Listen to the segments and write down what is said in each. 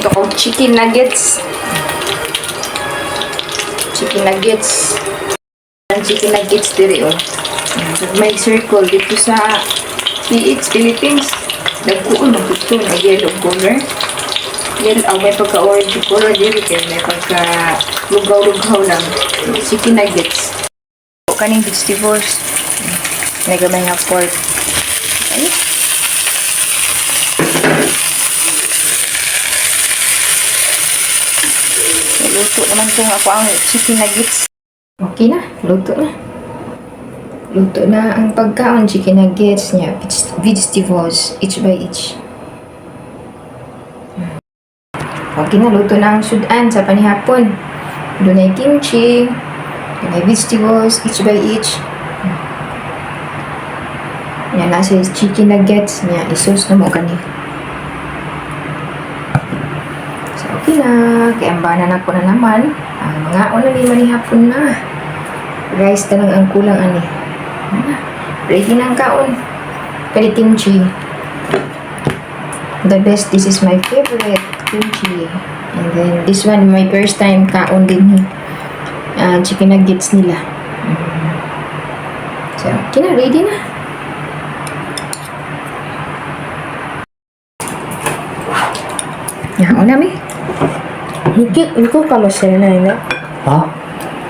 Magluto ko chicken nuggets. Chicken nuggets. Ang chicken nuggets diri oh. May circle dito sa PH, Philippines. Nagkuon ang gusto na yellow color. Yellow, may pagka-orange color diri kaya may pagka-lugaw-lugaw lang. Chicken nuggets. Kaning vegetables. Nagamay nga pork. Okay. Luto naman kung ako ang chicken nuggets. Okay na, luto na. Luto na ang pagkaon chicken nuggets niya. Vegetables, each by each. Okay na, luto na ang sudan sa panihapon. Doon ay kimchi, doon ay vegetables, each by each. Yan, nasa chicken nuggets niya. Isos na mo kani. So, okay na. Kaya ambanan ako na naman. Mga una ni manihapon na. Rice na lang ang kulang ani. Ready na ang kaon. Kali kimchi. The best, this is my favorite kimchi. And then, this one, my first time kaon din chicken nuggets nila. So, okay na. Ready na. Ya, una mi. Ikoかもしれないね。あ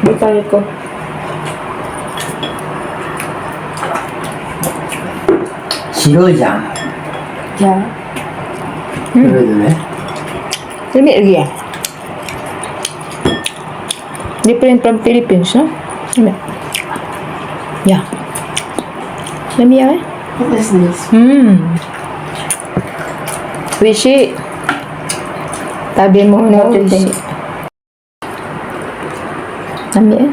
豚肉。白いじゃん。じゃあ、どれどれ Lami lagi ya. Different from Philippines, no? Lami. Yeah. Lami ya, eh? What is this? Wishi. Tabi mo na wishi. Lami eh?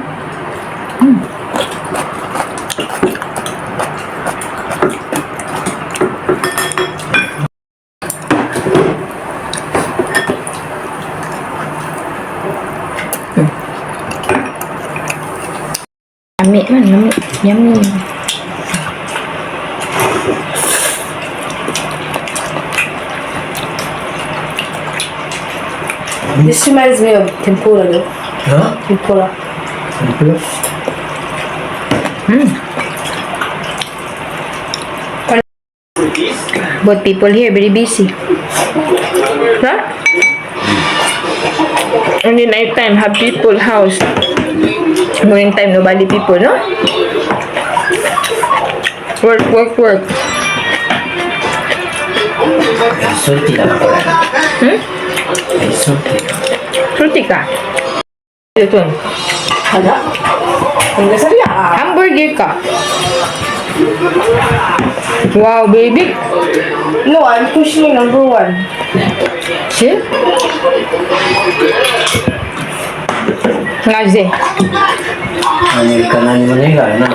Lami man, lami. Yummy. This reminds me of tempura, though. Huh? Tempura. Tempura? But people here very busy. Huh? Only night time have people house. Morning time nobody people, no? Work, work, work. Salty だなこれ。salty. Fruity ka. Ito. Hala? Ang gasarya. Hamburger ka. Wow, baby. No, I'm pushing number 1. See? Ngaze. アメリカ何もねえからな。